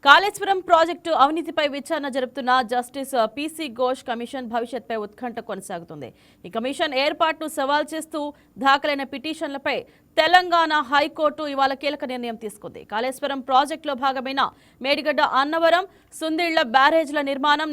Kaleshwaram project అవినీతిపై విచారణ జరుపుతున్న జస్టిస్ పీసీ ఘోష్ కమిషన్ భవిష్యత్పై ఉత్కంఠ కొనసాగుతుంది. ఈ కమిషన్ ఏర్పాటును సవాల్ చేస్తూ దాఖలైన పిటిషన్లపై తెలంగాణ హైకోర్టు ఇవాళ కీలక నిర్ణయం తీసుకుంది. కాళేశ్వరం ప్రాజెక్టులో భాగమైన మేడిగడ్డ అన్నవరం సుందిళ్ల బ్యారేజ్ల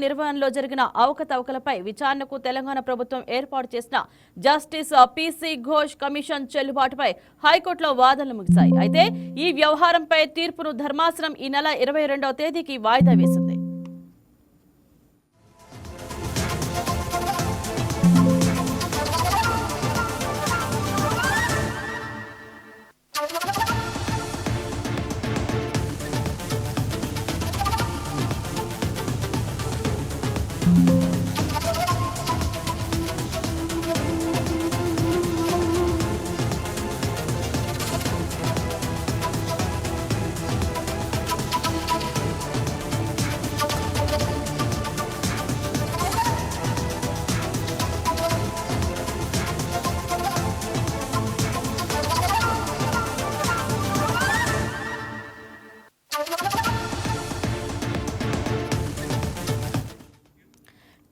నిర్వహణలో జరిగిన అవకతవకలపై విచారణకు తెలంగాణ ప్రభుత్వం ఏర్పాటు చేసిన జస్టిస్ పీసీ ఘోష్ కమిషన్ చెల్లుబాటుపై హైకోర్టులో వాదనలు ముగిశాయి. అయితే ఈ వ్యవహారంపై తీర్పును ధర్మాసనం ఈ నెల 22వ తేదీకి వాయిదా వేసింది.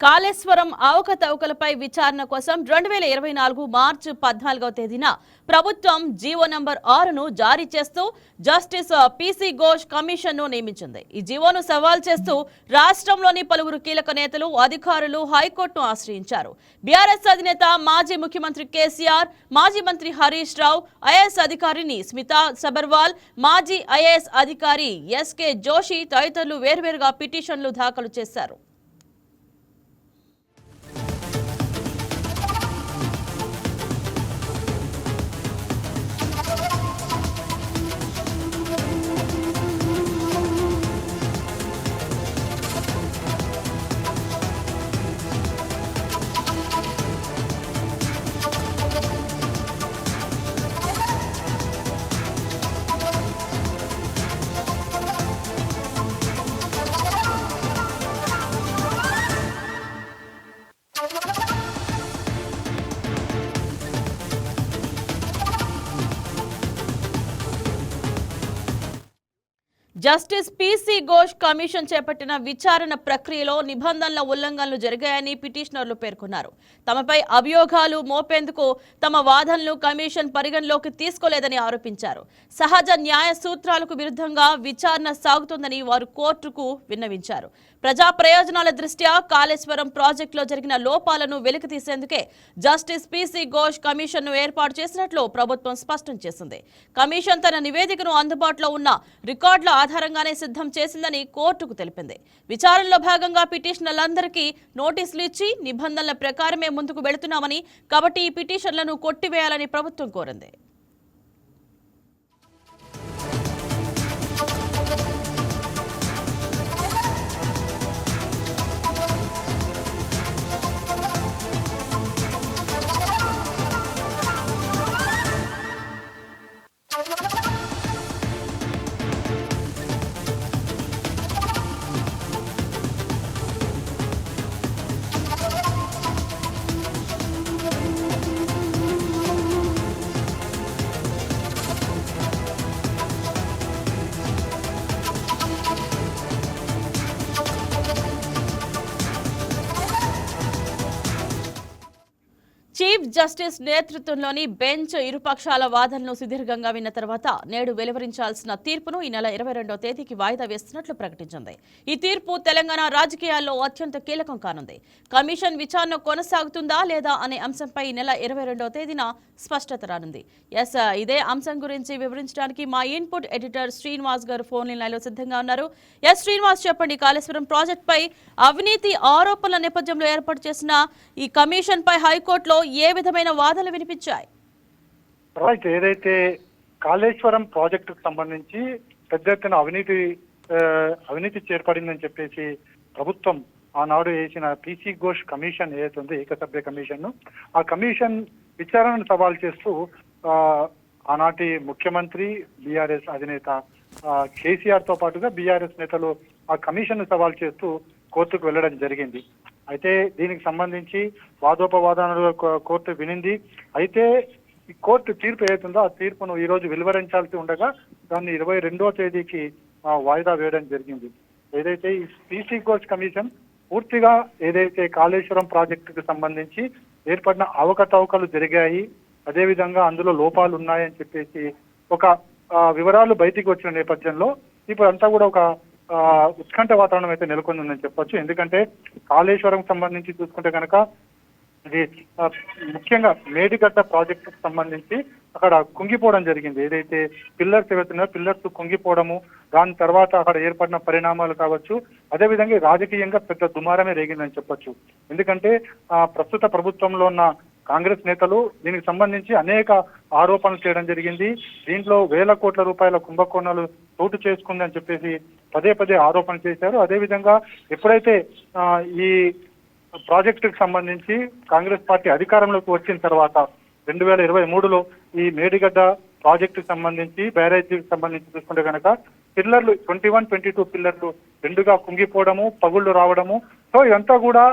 కాళేశ్వరం అవకతవకలపై విచారణ కోసం 2024 మార్చి 14వ తేదీన ప్రభుత్వం జీవో నంబర్ 6ను జారీ చేస్తూ జస్టిస్ పీసీ ఘోష్ కమిషన్ ను నియమించింది. ఈ జీవోను సవాల్ చేస్తూ రాష్ట్రంలోని పలువురు కీలక నేతలు, అధికారులు హైకోర్టును ఆశ్రయించారు. బీఆర్ఎస్ అధినేత మాజీ ముఖ్యమంత్రి కేసీఆర్, మాజీ మంత్రి హరీష్ రావు, ఐఏఎస్ అధికారిని స్మితా సబర్వాల్, మాజీ ఐఏఎస్ అధికారి ఎస్కే జోషి తదితరులు వేర్వేరుగా పిటిషన్లు దాఖలు చేశారు. జస్టిస్ పీసీ ఘోష్ కమిషన్ చేపట్టిన విచారణ ప్రక్రియలో నిబంధనల ఉల్లంఘనలు జరిగాయని పిటిషనర్లు పేర్కొన్నారు. తమపై అభియోగాలు మోపేందుకు తమ వాదనలు కమిషన్ పరిగణలోకి తీసుకోలేదని ఆరోపించారు. సహజ న్యాయ సూత్రాలకు విరుద్ధంగా విచారణ సాగుతోందని వారు కోర్టుకు విన్నవించారు. ప్రజా ప్రయోజనాల దృష్ట్యా కాళేశ్వరం ప్రాజెక్టులో జరిగిన లోపాలను వెలికితీసేందుకే జస్టిస్ పీసీ ఘోష్ కమిషన్ ను ఏర్పాటు చేసినట్లు ప్రభుత్వం స్పష్టం చేసింది. కమిషన్ తన నివేదికను అందుబాటులో ఉన్న రికార్డుల ఆధారంగానే సిద్ధం చేసిందని కోర్టుకు తెలిపింది. విచారణలో భాగంగా పిటిషనర్లందరికీ నోటీసులు ఇచ్చి నిబంధనల ప్రకారమే ముందుకు వెళుతున్నామని, కాబట్టి ఈ పిటిషన్లను కొట్టివేయాలని ప్రభుత్వం కోరింది. చీఫ్ జస్టిస్ నేతృత్వంలోని బెంచ్ ఇరుపక్షాల వాదనలు సుదీర్ఘంగా విన్న తర్వాత నేడు వెలువరించాల్సిన తీర్పును ఈ నెల 22వ తేదీకి వాయిదా వేస్తున్నట్లు ప్రకటించింది. ఈ తీర్పు తెలంగాణ రాజకీయాల్లో అత్యంత కీలకం కానుంది. కమిషన్ విచారణ కొనసాగుతుందా లేదా అనే అంశంపై ఈ నెల 22వ తేదీన స్పష్టత రానుంది. ఇదే అంశం గురించి వివరించడానికి మా ఇన్పుట్ ఎడిటర్ శ్రీనివాస్ గారు ఫోన్ లైన్లో సిద్ధంగా ఉన్నారు. శ్రీనివాస్, చెప్పండి, కాళేశ్వరం ప్రాజెక్టుపై అవినీతి ఆరోపణల నేపథ్యంలో ఏర్పాటు చేసిన ఈ కమిషన్ పై హైకోర్టులో ఏ విధమైన వాదనలు వినిపించాయి? ఏదైతే కాళేశ్వరం ప్రాజెక్టుకు సంబంధించి పెద్ద ఎత్తున అవినీతి చేర్పడిందని చెప్పేసి ప్రభుత్వం ఆనాడు వేసిన పీసీ ఘోష్ కమిషన్ ఏదైతే ఉందో ఏకసభ్య కమిషన్, ఆ కమిషన్ విచారణను సవాల్ చేస్తూ ఆనాటి ముఖ్యమంత్రి బీఆర్ఎస్ అధినేత కేసీఆర్ తో పాటుగా బీఆర్ఎస్ నేతలు ఆ కమిషన్ సవాల్ చేస్తూ కోర్టుకు వెళ్లడం జరిగింది. అయితే దీనికి సంబంధించి వాదోపవాదనలు కోర్టు వినింది. అయితే ఈ కోర్టు తీర్పు ఏదైతుందో ఆ తీర్పును ఈ రోజు వెలువరించాల్సి ఉండగా దాన్ని 22వ తేదీకి వాయిదా వేయడం జరిగింది. ఏదైతే ఈ పీసీ ఘోష్ కమిషన్ పూర్తిగా ఏదైతే కాళేశ్వరం ప్రాజెక్టుకు సంబంధించి ఏర్పడిన అవకతవకలు జరిగాయి, అదేవిధంగా అందులో లోపాలు ఉన్నాయని చెప్పేసి ఒక వివరాలు బయటికి వచ్చిన నేపథ్యంలో ఇప్పుడు అంతా కూడా ఒక ఉత్కంఠ వాతావరణం అయితే నెలకొందని చెప్పొచ్చు. ఎందుకంటే కాళేశ్వరం సంబంధించి చూసుకుంటే కనుక ఇది ముఖ్యంగా మేడిగడ్డ ప్రాజెక్టుకు సంబంధించి అక్కడ కుంగిపోవడం జరిగింది. ఏదైతే పిల్లర్స్ ఏవైతున్నాయో పిల్లర్స్ కుంగిపోవడము, దాని తర్వాత అక్కడ ఏర్పడిన పరిణామాలు కావచ్చు, అదేవిధంగా రాజకీయంగా పెద్ద దుమారమే రేగిందని చెప్పొచ్చు. ఎందుకంటే ప్రస్తుత ప్రభుత్వంలో ఉన్న కాంగ్రెస్ నేతలు దీనికి సంబంధించి అనేక ఆరోపణలు చేయడం జరిగింది. దీంట్లో వేల కోట్ల రూపాయల కుంభకోణాలు చోటు చేసుకుందని చెప్పేసి పదే పదే ఆరోపణలు చేశారు. అదేవిధంగా ఎప్పుడైతే ఈ ప్రాజెక్టుకు సంబంధించి కాంగ్రెస్ పార్టీ అధికారంలోకి వచ్చిన తర్వాత 2023లో ఈ మేడిగడ్డ ప్రాజెక్టుకు సంబంధించి బ్యారేజీకి సంబంధించి చూసుకుంటే కనుక పిల్లర్లు 21, 22 పిల్లర్లు రెండుగా కుంగిపోవడము, పగుళ్లు రావడము, సో ఇదంతా కూడా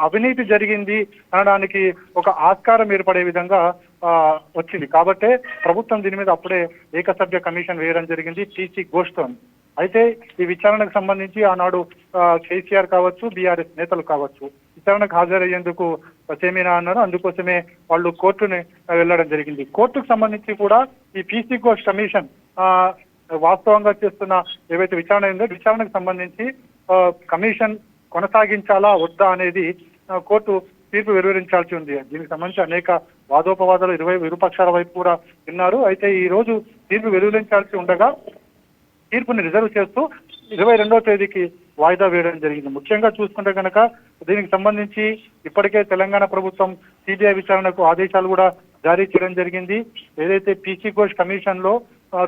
అవినీతి జరిగింది అనడానికి ఒక ఆస్కారం ఏర్పడే విధంగా వచ్చింది. కాబట్టే ప్రభుత్వం దీని మీద అప్పుడే ఏకసభ్య కమిషన్ వేయడం జరిగింది పీసీ ఘోష్తో. అయితే ఈ విచారణకు సంబంధించి ఆనాడు కేసీఆర్ కావచ్చు, బీఆర్ఎస్ నేతలు కావచ్చు విచారణకు హాజరయ్యేందుకు సేమీనా అన్నారు. అందుకోసమే వాళ్ళు కోర్టుని వెళ్ళడం జరిగింది. కోర్టుకు సంబంధించి కూడా ఈ పీసీ ఘోష్ కమిషన్ వాస్తవంగా చేస్తున్న ఏవైతే విచారణ ఉందో విచారణకు సంబంధించి కమిషన్ కొనసాగించాలా వద్దా అనేది కోర్టు తీర్పు వెలువరించాల్సి ఉంది. దీనికి సంబంధించి అనేక వాదోపవాదాలు ఇరుపక్షాల వైపు కూడా విన్నారు. అయితే ఈ రోజు తీర్పు వెలువరించాల్సి ఉండగా తీర్పుని రిజర్వ్ చేస్తూ 22వ తేదీకి వాయిదా వేయడం జరిగింది. ముఖ్యంగా చూసుకుంటే కనుక దీనికి సంబంధించి ఇప్పటికే తెలంగాణ ప్రభుత్వం సిబిఐ విచారణకు ఆదేశాలు కూడా జారీ చేయడం జరిగింది. ఏదైతే పీసీ ఘోష్ కమిషన్ లో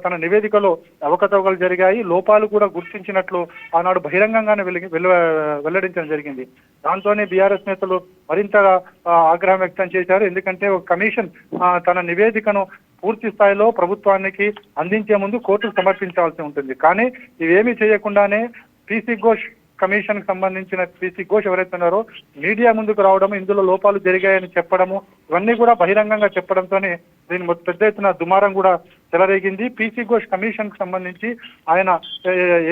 తన నివేదికలో అవకతవకలు జరిగాయి, లోపాలు కూడా గుర్తించినట్లు ఆనాడు బహిరంగంగానే వెల్లడించడం జరిగింది. దాంతోనే బీఆర్ఎస్ నేతలు మరింత ఆగ్రహం వ్యక్తం చేశారు. ఎందుకంటే ఒక కమిషన్ తన నివేదికను పూర్తి స్థాయిలో ప్రభుత్వానికి అందించే ముందు కోర్టుకు సమర్పించాల్సి ఉంటుంది. కానీ ఇవేమీ చేయకుండానే పీసీ ఘోష్ కమిషన్ కి సంబంధించిన పీసీ ఘోష్ ఎవరైతే ఉన్నారో మీడియా ముందుకు రావడము, ఇందులో లోపాలు జరిగాయని చెప్పడము, ఇవన్నీ కూడా బహిరంగంగా చెప్పడంతోనే దీని పెద్ద ఎత్తున దుమారం కూడా చెలరేగింది. పీసీ ఘోష్ కమిషన్ కు సంబంధించి ఆయన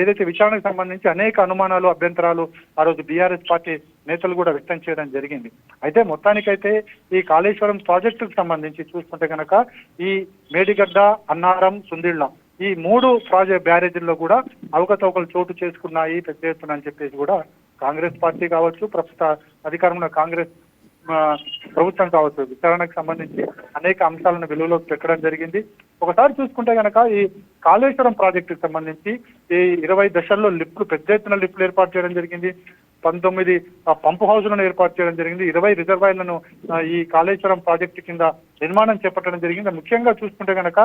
ఏదైతే విచారణకు సంబంధించి అనేక అనుమానాలు, అభ్యంతరాలు ఆ రోజు బీఆర్ఎస్ పార్టీ నేతలు కూడా వ్యక్తం చేయడం జరిగింది. అయితే మొత్తానికైతే ఈ కాళేశ్వరం ప్రాజెక్టుకు సంబంధించి చూసుకుంటే కనుక ఈ మేడిగడ్డ, అన్నారం, సుందిళ్ళ ఈ 3 బ్యారేజీల్లో కూడా అవకతవకలు చోటు చేసుకున్నాయి పెద్ద ఎత్తున అని చెప్పేసి కూడా కాంగ్రెస్ పార్టీ కావచ్చు, ప్రస్తుత అధికారంలో కాంగ్రెస్ ప్రభుత్వం కావచ్చు విచారణకు సంబంధించి అనేక అంశాలను వెలుగులోకి పెట్టడం జరిగింది. ఒకసారి చూసుకుంటే కనుక ఈ కాళేశ్వరం ప్రాజెక్టుకు సంబంధించి ఈ 20 దశల్లో లిఫ్ట్లు పెద్ద ఎత్తున లిఫ్ట్లు ఏర్పాటు చేయడం జరిగింది. 19 పంపు హౌస్లను ఏర్పాటు చేయడం జరిగింది. 20 రిజర్వాయర్లను ఈ కాళేశ్వరం ప్రాజెక్టు కింద నిర్మాణం చేపట్టడం జరిగింది. ముఖ్యంగా చూసుకుంటే కనుక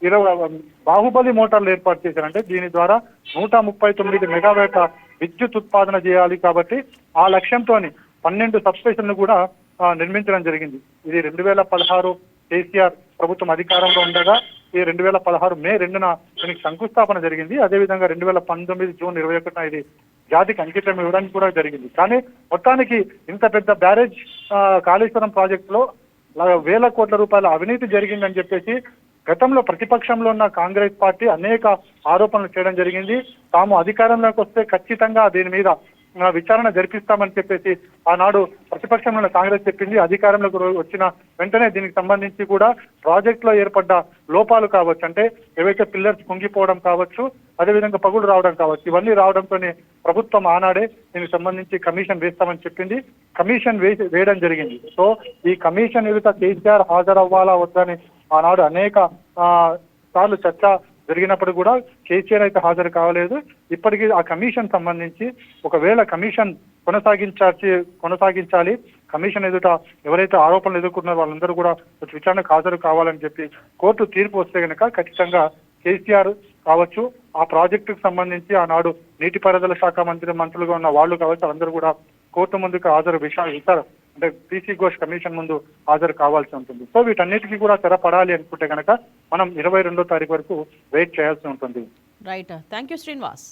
20 బాహుబలి మోటార్లు ఏర్పాటు చేశారంటే దీని ద్వారా 139 మెగావాట్ల విద్యుత్ ఉత్పాదన చేయాలి. కాబట్టి ఆ లక్ష్యంతో 12 సబ్స్టేషన్లు కూడా నిర్మించడం జరిగింది. ఇది 2016 కేసీఆర్ ప్రభుత్వం అధికారంలో ఉండగా ఈ 2016 మే 2న దీనికి శంకుస్థాపన జరిగింది. అదేవిధంగా 2019 జూన్ 21న ఇది జాతికి అంకితం ఇవ్వడానికి కూడా జరిగింది. కానీ మొత్తానికి ఇంత పెద్ద బ్యారేజ్ కాళేశ్వరం ప్రాజెక్టులో వేల కోట్ల రూపాయల అవినీతి జరిగిందని చెప్పేసి గతంలో ప్రతిపక్షంలో ఉన్న కాంగ్రెస్ పార్టీ అనేక ఆరోపణలు చేయడం జరిగింది. తాము అధికారంలోకి వస్తే ఖచ్చితంగా దీని మీద విచారణ జరిపిస్తామని చెప్పేసి ఆనాడు ప్రతిపక్షంలో ఉన్న కాంగ్రెస్ చెప్పింది. అధికారంలోకి వచ్చిన వెంటనే దీనికి సంబంధించి కూడా ప్రాజెక్టులో ఏర్పడ్డ లోపాలు కావచ్చు, అంటే ఏవైతే పిల్లర్స్ కుంగిపోవడం కావచ్చు, అదేవిధంగా పగులు రావడం కావచ్చు, ఇవన్నీ రావడంతోనే ప్రభుత్వం ఆనాడే దీనికి సంబంధించి కమిషన్ వేస్తామని చెప్పింది. కమిషన్ వేయడం జరిగింది. సో ఈ కమిషన్ ఎదుట కేసీఆర్ హాజరవ్వాలా వద్దని ఆనాడు అనేక సార్లు చర్చ జరిగినప్పుడు కూడా కేసీఆర్ అయితే హాజరు కావలేదు. ఇప్పటికీ ఆ కమిషన్ సంబంధించి ఒకవేళ కమిషన్ కొనసాగించాలి, కమిషన్ ఎదుట ఎవరైతే ఆరోపణలు ఎదుర్కొన్నారో వాళ్ళందరూ కూడా విచారణకు హాజరు కావాలని చెప్పి కోర్టు తీర్పు వస్తే కనుక ఖచ్చితంగా కేసీఆర్ కావచ్చు, ఆ ప్రాజెక్టుకు సంబంధించి ఆనాడు నీటిపారుదల శాఖ మంత్రులుగా ఉన్న వాళ్ళు కావచ్చు, వాళ్ళందరూ కూడా కోర్టు ముందుకు విచారణ అంటే పీసీ ఘోష్ కమిషన్ ముందు హాజరు కావాల్సి ఉంటుంది. సో వీటన్నిటికీ కూడా తెరపడాలి అనుకుంటే కనుక మనం 22వ తారీఖు వరకు వెయిట్ చేయాల్సి ఉంటుంది. Right, thank you Srinivas.